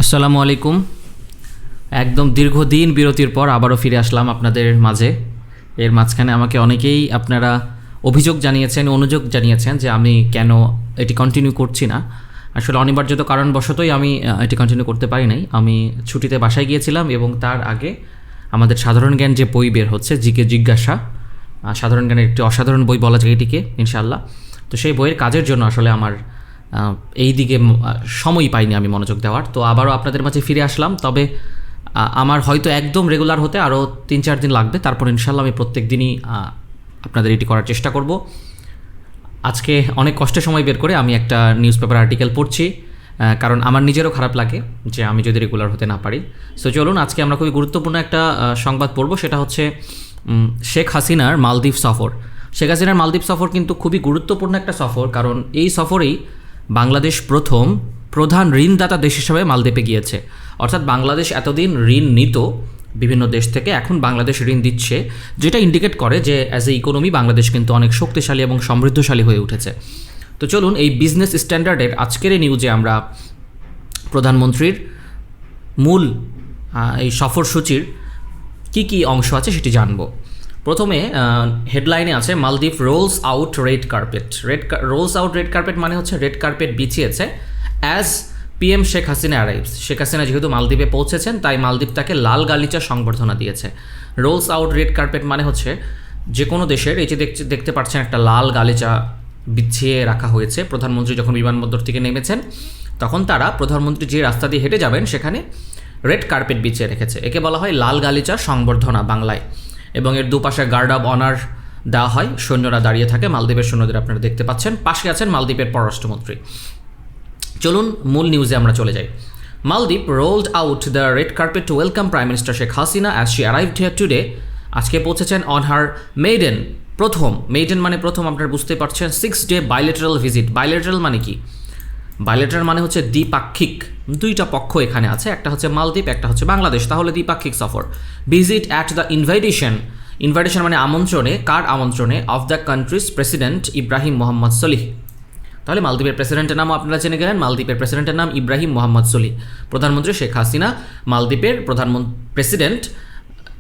আসসালামু আলাইকুম। একদম দীর্ঘদিন বিরতির পর আবারও ফিরে আসলাম আপনাদের মাঝে। এর মাঝখানে আমাকে অনেকেই আপনারা অভিযোগ জানিয়েছেন, অনুযোগ জানিয়েছেন যে আমি কেন এটি কন্টিনিউ করছি না। আসলে অনিবার্যত কারণবশতই আমি এটি কন্টিনিউ করতে পারি নাই। আমি ছুটিতে বাসায় গিয়েছিলাম এবং তার আগে আমাদের সাধারণ জ্ঞান যে বই বের হচ্ছে, জিকে জিজ্ঞাসা, সাধারণ জ্ঞানের একটি অসাধারণ বই বলা যায় এটিকে ইনশাআল্লাহ। তো সেই বইয়ের কাজের জন্য আসলে আমার এই দিকে সময় পাইনি আমি মনোযোগ দেওয়ার। তো আবারও আপনাদের মাঝে ফিরে আসলাম। তবে আমার হয়তো একদম রেগুলার হতে আরও 3-4 দিন লাগবে, তারপর ইনশাআল্লাহ আমি প্রত্যেক দিনই আপনাদের এটি করার চেষ্টা করব। আজকে অনেক কষ্টের সময় বের করে আমি একটা নিউজ পেপার আর্টিকেল পড়ছি, কারণ আমার নিজেরও খারাপ লাগে যে আমি যদি রেগুলার হতে না পারি। সো চলুন আজকে আমরা খুবই গুরুত্বপূর্ণ একটা সংবাদ পড়ব। সেটা হচ্ছে শেখ হাসিনার মালদ্বীপ সফর। শেখ হাসিনার মালদ্বীপ সফর কিন্তু খুবই গুরুত্বপূর্ণ একটা সফর, কারণ এই সফরেই বাংলাদেশ প্রথম প্রধান ঋণদাতা দেশ হিসেবে মালদ্বীপে গিয়েছে। অর্থাৎ বাংলাদেশ এতদিন ঋণ নিত বিভিন্ন দেশ থেকে, এখন বাংলাদেশ ঋণ দিচ্ছে, যেটা ইন্ডিকেট করে যে অ্যাজ এ ইকোনমি বাংলাদেশ কিন্তু অনেক শক্তিশালী এবং সমৃদ্ধশালী হয়ে উঠেছে। তো চলুন এই বিজনেস স্ট্যান্ডার্ডের আজকের এই নিউজে আমরা প্রধানমন্ত্রীর মূল এই সফরসূচির কী কী অংশ আছে সেটি জানব। প্রথমে হেডলাইনে আছে মালদ্বীপ rolls out red carpet. Rolls out red carpet মানে হচ্ছে রেড কার্পেট বিছিয়েছে as PM Sheikh Hasina arrives. Sheikh Hasina যেহেতু মালদ্বীপে পৌঁছেছেন তাই মালদ্বীপ তাকে লাল গালিচা সংবর্ধনা দিয়েছে। রোলস আউট রেড কার্পেট মানে হচ্ছে যে কোনো দেশের, এই যে দেখতে পাচ্ছেন একটা লাল গালিচা বিছিয়ে রাখা হয়েছে। প্রধানমন্ত্রী যখন বিমানবন্দর থেকে নেমেছেন তখন তারা প্রধানমন্ত্রী যে রাস্তা দিয়ে হেঁটে যাবেন সেখানে রেড কার্পেট বিছিয়ে রেখেছে। একে বলা হয় লাল গালিচা সংবর্ধনা বাংলায়। এবং এর দুপাশে গার্ড অব অনার দেওয়া হয়, সৈন্যরা দাঁড়িয়ে থাকে, মালদ্বীপের সৈন্যদের আপনারা দেখতে পাচ্ছেন। পাশে আছেন মালদ্বীপের পররাষ্ট্রমন্ত্রী। চলুন মূল নিউজে আমরা চলে যাই। মালদ্বীপ rolled out the red carpet to welcome prime minister Sheikh Hasina as she arrived here today. আজকে পৌঁছেছেন অন হার মেইডেন, মেইডেন মানে প্রথম, আপনারা বুঝতে পারছেন, 6 ডে বাইলেটারাল ভিজিট। বাইলেটারাল মানে কি? বাইলেটারাল মানে হচ্ছে দ্বিপাক্ষিক, দুইটা পক্ষ এখানে আছে, একটা হচ্ছে মালদ্বীপ, একটা হচ্ছে বাংলাদেশ, তাহলে দ্বিপাক্ষিক সফর। ভিজিট অ্যাট দ্য ইনভাইটেশন মানে আমন্ত্রণে, কার আমন্ত্রণে? Of the countries president Ibrahim Mohamed Solih. তাহলে মালদ্বীপের প্রেসিডেন্টের নামও আপনারা জেনে গেলেন। মালদ্বীপের প্রেসিডেন্টের নাম ইব্রাহিম মোহাম্মদ সলিহ। প্রধানমন্ত্রী শেখ হাসিনা মালদ্বীপের প্রেসিডেন্ট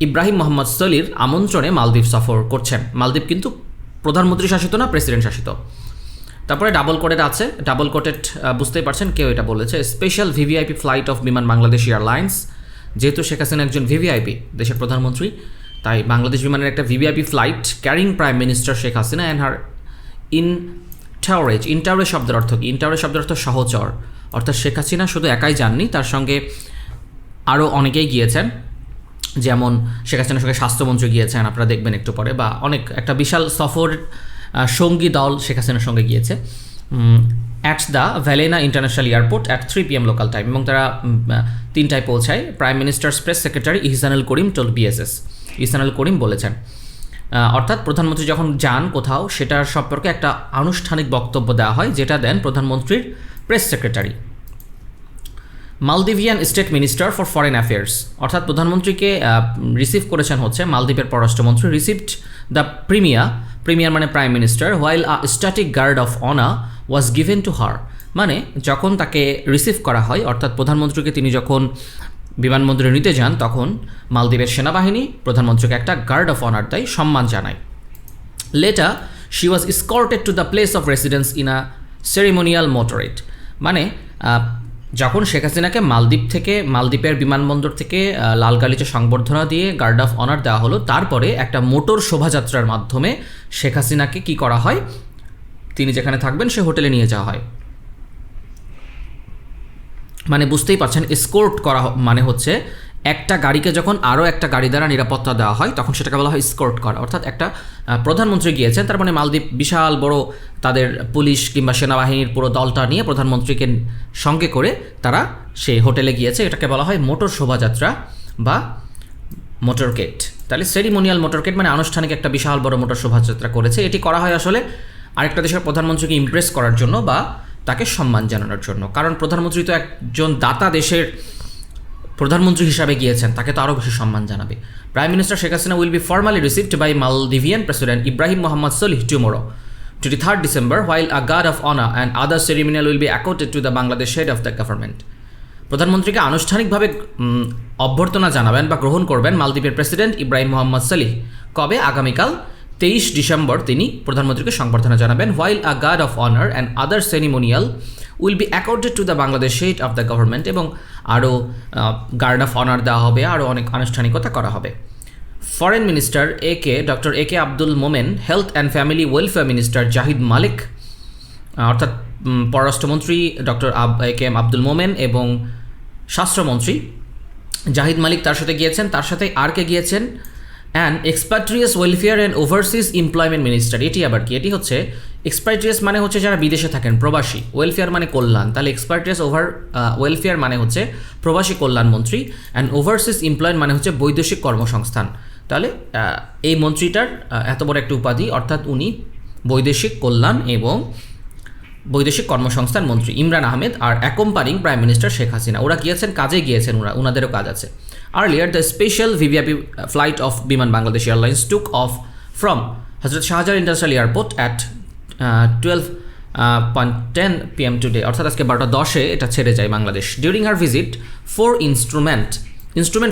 ইব্রাহিম মোহাম্মদ সলির আমন্ত্রণে মালদ্বীপ সফর করছেন। মালদ্বীপ কিন্তু প্রধানমন্ত্রী শাসিত না, প্রেসিডেন্ট শাসিত। তারপরে ডাবল কোটেড আছে, ডাবল কোটেড বুঝতেই পারছেন কেউ এটা বলেছে, special VVIP flight of Biman Bangladesh airlines. যেহেতু শেখ হাসিনা একজন ভিভিআইপি, দেশের প্রধানমন্ত্রী, তাই বাংলাদেশ বিমানের একটা VVIP flight carrying prime minister Sheikh Hasina and her entourage শব্দের অর্থ কি? ইনটাউরেজ শব্দের অর্থ সহচর, অর্থাৎ শেখ হাসিনা শুধু একাই যাননি, তার সঙ্গে আরও অনেকেই গিয়েছেন। যেমন শেখ হাসিনার সঙ্গে স্বাস্থ্যমন্ত্রী গিয়েছেন, আপনারা দেখবেন একটু পরে, বা অনেক একটা বিশাল সফর সঙ্গী দল শেখ হাসিনার সঙ্গে গিয়েছে। At the Velana international airport at 3 PM local time, এবং তারা 3টায় পৌঁছায়। Prime minister's press secretary Ihsanul Karim told BSS. Ihsanul Karim বলেছেন, অর্থাৎ প্রধানমন্ত্রী যখন যান কোথাও সেটার সম্পর্কে একটা আনুষ্ঠানিক বক্তব্য দেওয়া হয়, যেটা দেন প্রধানমন্ত্রীর press secretary. Maldivian state minister for foreign affairs, অর্থাৎ প্রধানমন্ত্রীকে রিসিভ করেছেন হচ্ছে মালদ্বীপের পররাষ্ট্রমন্ত্রী। রিসিভড দ্য প্রিমিয়ার মানে prime minister, while a static guard of honour was given to her. মানে যখন তাকে রিসিভ করা হয়, অর্থাৎ প্রধানমন্ত্রীকে তিনি যখন বিমানবন্দরে নিতে যান, তখন মালদ্বীপের সেনাবাহিনী প্রধানমন্ত্রীকে একটা গার্ড অফ অনার দেয়, সম্মান জানায়। Later she was escorted to the place of residence in a ceremonial motorcade. মানে যখন শেখ হাসিনাকে মালদ্বীপের বিমানবন্দর থেকে লাল গালিচা সংবর্ধনা দিয়ে গার্ড অফ অনার দেওয়া হলো, তারপরে একটা মোটর শোভাযাত্রার মাধ্যমে শেখ হাসিনাকে কি করা হয়, তিনি যেখানে থাকবেন সে হোটেলে নিয়ে যাওয়া হয়। মানে বুঝতেই পারছেন, এসকোর্ট করা মানে হচ্ছে একটা গাড়িকে যখন আরও একটা গাড়ি দ্বারা নিরাপত্তা দেওয়া হয় তখন সেটাকে বলা হয় এসকোর্ট করা। অর্থাৎ একটা প্রধানমন্ত্রী গিয়েছেন, তার মানে মালদ্বীপ বিশাল বড় তাদের পুলিশ কিংবা সেনাবাহিনীর পুরো দলটা নিয়ে প্রধানমন্ত্রীকে সঙ্গে করে তারা সেই হোটেলে গিয়েছে। এটাকে বলা হয় মোটর শোভাযাত্রা বা মোটরকেট। তাহলে সেরিমোনিয়াল মোটরকেট মানে আনুষ্ঠানিক একটা বিশাল বড় মোটর শোভাযাত্রা করেছে। এটি করা হয় আসলে আরেকটা দেশের প্রধানমন্ত্রীকে ইমপ্রেস করার জন্য বা তাকে সম্মান জানানোর জন্য, কারণ প্রধানমন্ত্রী তো একজন দাতা দেশের প্রধানমন্ত্রী হিসাবে গিয়েছেন, তাকে তো আরও বেশি সম্মান জানাবে। Prime minister Sheikh Hasina will be formally received by Maldivian president Ibrahim Mohamed Solih tomorrow 23rd December, while a guard of honor and other ceremonial will be accorded to the Bangladesh head of the government. প্রধানমন্ত্রীকে আনুষ্ঠানিকভাবে অভ্যর্থনা জানাবেন বা গ্রহণ করবেন মালদ্বীপের প্রেসিডেন্ট ইব্রাহিম মোহাম্মদ সলিহ। কবে? আগামীকাল 23 ডিসেম্বর তিনি প্রধানমন্ত্রীকে সংবর্ধনা জানাবেন। While a guard of honour and other ceremonial will be accorded to the Bangladesh head of the government, এবং আরও গার্ড অফ অনার দেওয়া হবে, আরও অনেক আনুষ্ঠানিকতা করা হবে। Foreign minister doctor A K Abdul Momen, health and family welfare minister Zahid Malik, অর্থাৎ পররাষ্ট্রমন্ত্রী doctor A K M Abdul Momen এবং স্বাস্থ্যমন্ত্রী জাহিদ মালিক তার সাথে গিয়েছেন। তার সাথে আর কে গিয়েছেন? And expatriates welfare and overseas employment minister. এটি আবার কি? এটি হচ্ছে এক্সপাট্রিয়াস মানে হচ্ছে যারা বিদেশে থাকেন, প্রবাসী। ওয়েলফেয়ার মানে কল্যাণ, তাহলে এক্সপাট্রিয়াস ওয়েলফেয়ার মানে হচ্ছে প্রবাসী কল্যাণমন্ত্রী, অ্যান্ড ওভারসিজ এমপ্লয়মেন্ট মানে হচ্ছে বৈদেশিক কর্মসংস্থান। তাহলে এই মন্ত্রীটার এত বড় একটা উপাধি, অর্থাৎ উনি বৈদেশিক কল্যাণ এবং বৈদেশিক কর্মসংস্থান মন্ত্রী ইমরান আহমেদ, আর accompanying prime minister Sheikh Hasina. ওরা গিয়েছেন, কাজে গিয়েছেন, ওনাদেরও কাজ আছে। Earlier the special VVIP flight of Biman Bangladesh airlines took off from Hazrat Shahjalal international airport at 12:10 PM today, অর্থাৎ আজকে 12:10 এটা ছেড়ে যায় Bangladesh. During her visit four instrument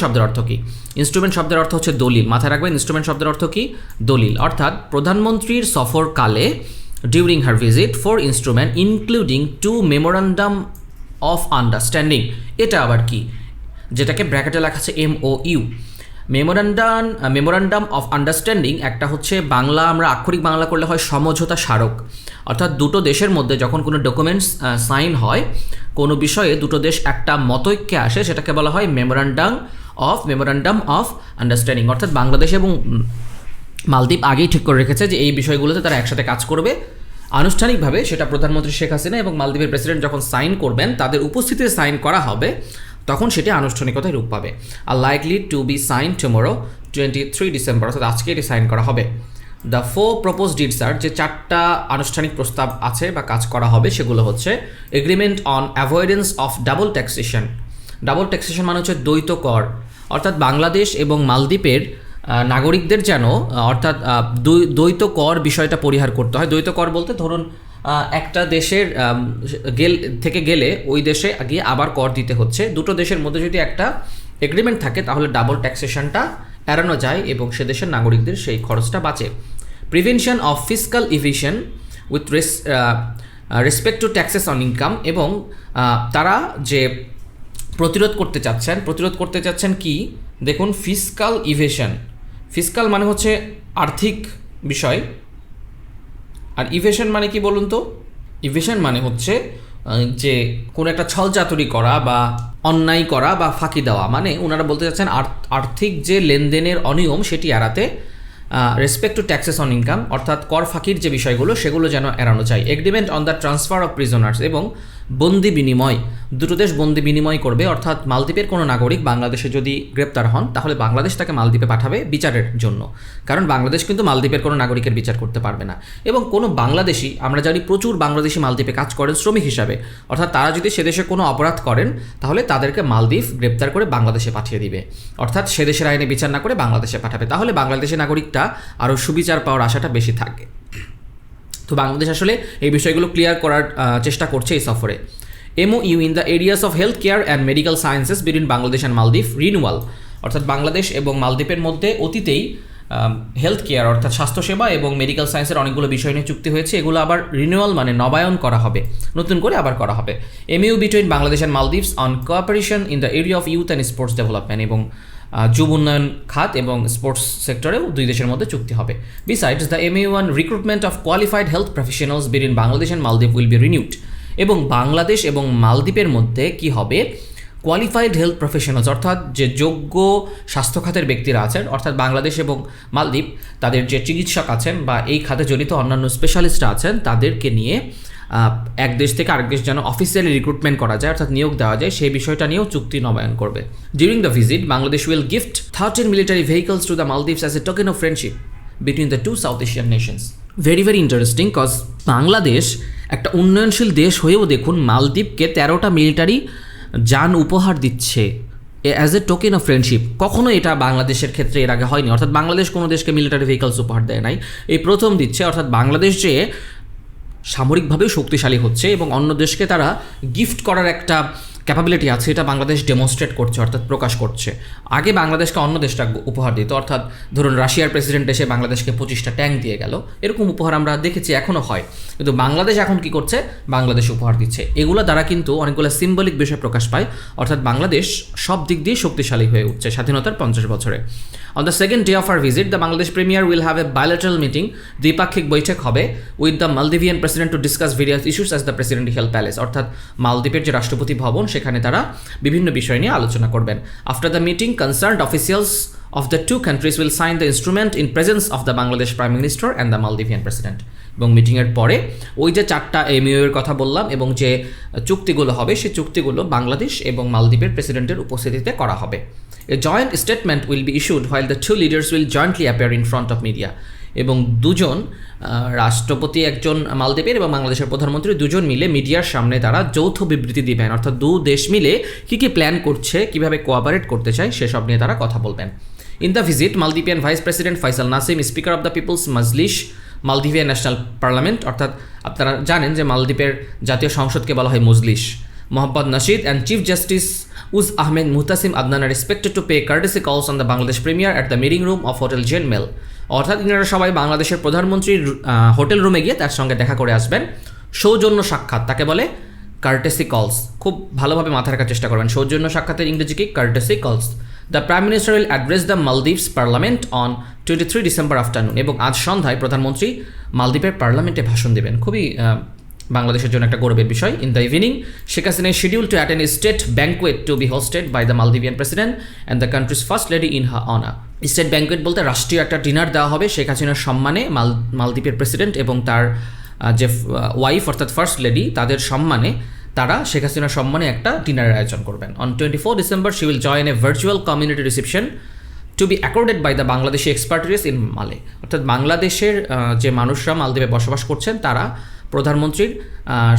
শব্দের অর্থ কী? ইনস্ট্রুমেন্ট শব্দের অর্থ হচ্ছে দলিল। মাথায় রাখবেন, ইনস্ট্রুমেন্ট শব্দের অর্থ কী? দলিল। অর্থাৎ প্রধানমন্ত্রীর সফরকালে during her visit four instrument including 2 memorandum of understanding. এটা আবার কি? যেটাকে ব্র্যাকেটে লেখা আছে MOU, মেমোরান্ডাম অফ আন্ডারস্ট্যান্ডিং। একটা হচ্ছে বাংলা, আমরা আক্ষরিক বাংলা করলে হয় সমঝোতা স্মারক, অর্থাৎ দুটো দেশের মধ্যে যখন কোনো ডকুমেন্টস সাইন হয়, কোনো বিষয়ে দুটো দেশ একটা মতৈক্যে আসে, সেটাকে বলা হয় মেমোরান্ডাম অফ আন্ডারস্ট্যান্ডিং। অর্থাৎ বাংলাদেশ এবং মালদ্বীপ আগেই ঠিক করে রেখেছে যে এই বিষয়গুলোতে তারা একসাথে কাজ করবে। আনুষ্ঠানিকভাবে সেটা প্রধানমন্ত্রী শেখ হাসিনা এবং মালদ্বীপের প্রেসিডেন্ট যখন সাইন করবেন, তাদের উপস্থিতিতে সাইন করা হবে, তখন সেটি আনুষ্ঠানিকতায় রূপ পাবে। Are likely to be sign tomorrow 23 December, অর্থাৎ আজকে এটি সাইন করা হবে। দ্য 4 প্রপোজ ডিডস আর, যে 4টা আনুষ্ঠানিক প্রস্তাব আছে বা কাজ করা হবে, সেগুলো হচ্ছে agreement on avoidance of double taxation. Double taxation মানে হচ্ছে দ্বৈত কর, অর্থাৎ বাংলাদেশ এবং মালদ্বীপের নাগরিকদের যেন, অর্থাৎ দ্বৈত কর বিষয়টা পরিহার করতে হয়। দ্বৈত কর বলতে ধরুন একটা দেশের থেকে গেলে ওই দেশে গিয়ে আবার কর দিতে হচ্ছে। দুটো দেশের মধ্যে যদি একটা এগ্রিমেন্ট থাকে তাহলে ডাবল ট্যাক্সেশনটা এড়ানো যায় এবং সে দেশের নাগরিকদের সেই খরচটা বাঁচে। Prevention of fiscal evasion with respect to taxes on income, এবং তারা যে প্রতিরোধ করতে চাচ্ছেন কি? দেখুন, ফিসকাল ইভেশন। ফিসকাল মানে হচ্ছে আর্থিক বিষয়, আর ইভেশন মানে কি বলুন তো? ইভেশন মানে হচ্ছে যে কোনো একটা ছলচাতুরি করা বা অন্যায় করা বা ফাঁকি দেওয়া, মানে ওনারা বলতে চাচ্ছেন আর্থিক যে লেনদেনের অনিয়ম সেটি এড়াতে respect to taxes on income, অর্থাৎ কর ফাঁকির যে বিষয়গুলো সেগুলো যেন এড়ানো যায়। Agreement on the transfer of prisoners, এবং বন্দি বিনিময়, দুটো দেশ বন্দি বিনিময় করবে, অর্থাৎ মালদ্বীপের কোনো নাগরিক বাংলাদেশে যদি গ্রেপ্তার হন তাহলে বাংলাদেশ তাকে মালদ্বীপে পাঠাবে বিচারের জন্য, কারণ বাংলাদেশ কিন্তু মালদ্বীপের কোনো নাগরিকের বিচার করতে পারবে না। এবং কোনো বাংলাদেশি, আমরা জানি প্রচুর বাংলাদেশি মালদ্বীপে কাজ করেন শ্রমিক হিসাবে, অর্থাৎ তারা যদি সে দেশে কোনো অপরাধ করেন তাহলে তাদেরকে মালদ্বীপ গ্রেপ্তার করে বাংলাদেশে পাঠিয়ে দিবে, অর্থাৎ সে দেশের আইনে বিচার না করে বাংলাদেশে পাঠাবে। তাহলে বাংলাদেশের নাগরিকটা আরও সুবিচার পাওয়ার আশাটা বেশি থাকে। তো বাংলাদেশ আসলে এই বিষয়গুলো ক্লিয়ার করার চেষ্টা করছে এই সফরে। MOU in the areas of health care and medical sciences between Bangladesh and মালদ্বীপ রিনিউয়াল, অর্থাৎ বাংলাদেশ এবং মালদ্বীপের মধ্যে অতীতেই হেলথ কেয়ার অর্থাৎ স্বাস্থ্যসেবা এবং মেডিকেল সায়েন্সের অনেকগুলো বিষয় নিয়ে চুক্তি হয়েছে, এগুলো আবার রিনিউয়াল মানে নবায়ন করা হবে, নতুন করে আবার করা হবে। MOU between Bangladesh and Maldives on cooperation in the area of youth and sports development, এবং যুব উন্নয়ন খাত এবং স্পোর্টস সেক্টরেও দুই দেশের মধ্যে চুক্তি হবে। Besides the MOU on recruitment of qualified health professionals between Bangladesh and মালদ্বীপ উইল বি রিনিউড, এবং বাংলাদেশ এবং মালদ্বীপের মধ্যে কি হবে? কোয়ালিফাইড হেলথ প্রফেশনালস, অর্থাৎ যে যোগ্য স্বাস্থ্য খাতের ব্যক্তিরা আছেন, অর্থাৎ বাংলাদেশ এবং মালদ্বীপ তাদের যে চিকিৎসক আছেন বা এই খাতে জড়িত অন্যান্য স্পেশালিস্টরা আছেন, তাদেরকে নিয়ে এক দেশ থেকে আরেক দেশ যেন অফিসিয়ালি রিক্রুটমেন্ট করা যায়, অর্থাৎ নিয়োগ দেওয়া যায়, সেই বিষয়টা নিয়েও চুক্তি নবায়ন করবে। During the visit Bangladesh will gift 13 military vehicles to the Maldives as a token of friendship between the 2 south Asian nations. Very interesting, cause Bangladesh একটা উন্নয়নশীল দেশ হয়েও দেখুন মালদ্বীপকে 13টা মিলিটারি যান উপহার দিচ্ছে as a token of friendship. কখনো এটা বাংলাদেশের ক্ষেত্রে এর আগে হয়নি, অর্থাৎ বাংলাদেশ কোনো দেশকে মিলিটারি ভেহিকলস উপহার দেয় নাই, এই প্রথম দিচ্ছে। অর্থাৎ বাংলাদেশ যে সামরিকভাবেও শক্তিশালী হচ্ছে এবং অন্য দেশকে তারা গিফট করার একটা ক্যাপাবিলিটি আছে এটা বাংলাদেশ ডেমনস্ট্রেট করছে, অর্থাৎ প্রকাশ করছে। আগে বাংলাদেশকে অন্য দেশটা উপহার দিত, অর্থাৎ ধরুন রাশিয়ার প্রেসিডেন্ট এসে বাংলাদেশকে 25টা ট্যাঙ্ক দিয়ে গেল, এরকম উপহার আমরা দেখেছি, এখনও হয়। কিন্তু বাংলাদেশ এখন কি করছে, বাংলাদেশ উপহার দিচ্ছে। এগুলো দ্বারা কিন্তু অনেকগুলো সিম্বলিক বিষয় প্রকাশ পায়, অর্থাৎ বাংলাদেশ সব দিক দিয়ে শক্তিশালী হয়ে উঠছে স্বাধীনতার 50 বছরে। On the second day of her visit, the Bangladesh premier will have a bilateral meeting, দ্বিপাক্ষিক বৈঠক হবে with the মালদ্বীপিয়ান president to discuss various issues as the presidential palace, অর্থাৎ মালদ্বীপের যে রাষ্ট্রপতি ভবন সেখানে তারা বিভিন্ন বিষয় নিয়ে আলোচনা করবেন। After the meeting, concerned officials of the two countries will sign the instrument in presence of the Bangladesh Prime Minister and the Maldivian President. এবং মিটিংয়ের পরে ওই যে 4টা MOU এর কথা বললাম এবং যে চুক্তিগুলো হবে সেই চুক্তিগুলো বাংলাদেশ এবং মালদ্বীপের প্রেসিডেন্টের উপস্থিতিতে করা হবে। A joint statement will be issued while the two leaders will jointly appear in front of media. এবং দুজন রাষ্ট্রপতি, একজন মালদ্বীপের এবং বাংলাদেশের প্রধানমন্ত্রী, দুজন মিলে মিডিয়ার সামনে তারা যৌথ বিবৃতি দিবেন, অর্থাৎ দু দেশ মিলে কী কী প্ল্যান করছে, কীভাবে কোঅপারেট করতে চায় সেসব নিয়ে তারা কথা বলবেন। In the visit, Maldivian Vice President Faisal Nasim, Speaker of the People's Majlis, Maldivian National Parliament, অর্থাৎ আপনারা জানেন যে মালদ্বীপের জাতীয় সংসদকে বলা হয় মজলিস, Mohammad Nasheed and Chief Justice Uz Ahmed Muhtasim Adnan are expected to pay courtesy calls on the Bangladesh Premier at the meeting room of Hotel Jane Mel. অর্থাৎ ইনারা সবাই বাংলাদেশের প্রধানমন্ত্রীর হোটেল রুমে গিয়ে তার সঙ্গে দেখা করে আসবেন। সৌজন্য সাক্ষাৎ তাকে বলে কার্টেসি কলস, খুব ভালোভাবে মাথায় রাখার চেষ্টা করবেন। সৌজন্য সাক্ষাতের ইংরেজি কি, কার্টেসি কলস। The prime minister will address the Maldives parliament on 23 December afternoon, এবং আজ সন্ধ্যায় প্রধানমন্ত্রী মালদ্বীপের পার্লামেন্টে ভাষণ দেবেন। খুবই বাংলাদেশের জন্য একটা গৌরবের বিষয়। In the evening, Sheikh Hasina is schedule to attend a state banquet to be hosted by the মালদ্বীপিয়ান president and the country's first lady in her honour. State banquet বলতে রাষ্ট্রীয় একটা ডিনার দেওয়া হবে শেখ হাসিনার সম্মানে, মালদ্বীপের প্রেসিডেন্ট এবং তার যে ওয়াইফ অর্থাৎ ফার্স্ট লেডি তাদের সম্মানে তারা শেখ হাসিনার সম্মানে একটা ডিনারের আয়োজন করবেন। On 24 December she will join a virtual community reception to be accorded by the Bangladeshi expatriates in Male, অর্থাৎ বাংলাদেশের যে মানুষরা মালদ্বীপে বসবাস করছেন তারা প্রধানমন্ত্রীর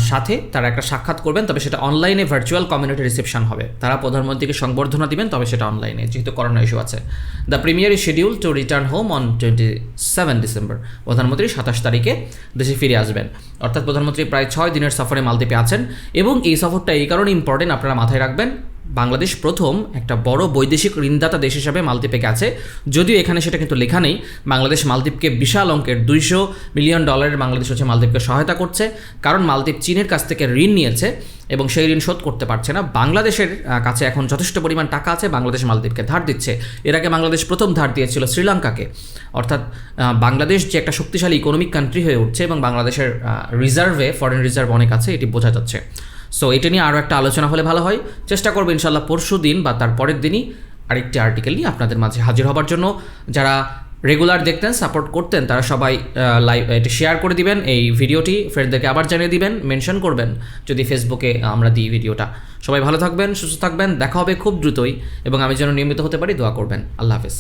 সাথে তারা একটা সাক্ষাৎ করবেন, তবে সেটা অনলাইনে ভার্চুয়াল কমিউনিটি রিসেপশন হবে। তারা প্রধানমন্ত্রীকে সংবর্ধনা দিবেন, তবে সেটা অনলাইনে, যেহেতু করোনা ইস্যু আছে। The premier is schedule to return home on 27 December, প্রধানমন্ত্রী 27 তারিখে দেশে ফিরে আসবেন। অর্থাৎ প্রধানমন্ত্রী প্রায় 6 দিনের সফরে মালদ্বীপে আছেন, এবং এই সফরটা এই কারণে ইম্পর্টেন্ট আপনারা মাথায় রাখবেন, বাংলাদেশ প্রথম একটা বড় বৈদেশিক ঋণদাতা দেশ হিসাবে মালদ্বীপে গেছে। যদিও এখানে সেটা কিন্তু লেখা নেই, বাংলাদেশ মালদ্বীপকে বিশাল অঙ্কের $200 মিলিয়ন বাংলাদেশ হচ্ছে মালদ্বীপকে সহায়তা করছে, কারণ মালদ্বীপ চীনের কাছ থেকে ঋণ নিয়েছে এবং সেই ঋণ শোধ করতে পারছে না। বাংলাদেশের কাছে এখন যথেষ্ট পরিমাণ টাকা আছে, বাংলাদেশ মালদ্বীপকে ধার দিচ্ছে। এর আগে বাংলাদেশ প্রথম ধার দিয়েছিল শ্রীলঙ্কাকে। অর্থাৎ বাংলাদেশ যে একটা শক্তিশালী ইকোনমিক কান্ট্রি হয়ে উঠছে এবং বাংলাদেশের রিজার্ভে ফরেন রিজার্ভ অনেক আছে, এটি বোঝা যাচ্ছে। সো এটা নিয়ে আরও একটা আলোচনা হলে ভালো হয়। চেষ্টা করবো ইনশাল্লাহ পরশু দিন বা তার পরের দিনই আরেকটি আর্টিকেল নিয়ে আপনাদের মাঝে হাজির হবার জন্য। যারা রেগুলার দেখতেন, সাপোর্ট করতেন, তারা সবাই লাইভ এটা শেয়ার করে দিবেন, এই ভিডিওটি ফ্রেন্ডদেরকে আবার জানিয়ে দিবেন, মেনশন করবেন যদি ফেসবুকে আমরা দিই ভিডিওটা। সবাই ভালো থাকবেন, সুস্থ থাকবেন, দেখা হবে খুব দ্রুতই, এবং আমি যেন নিয়মিত হতে পারি দোয়া করবেন। আল্লাহ হাফেজ।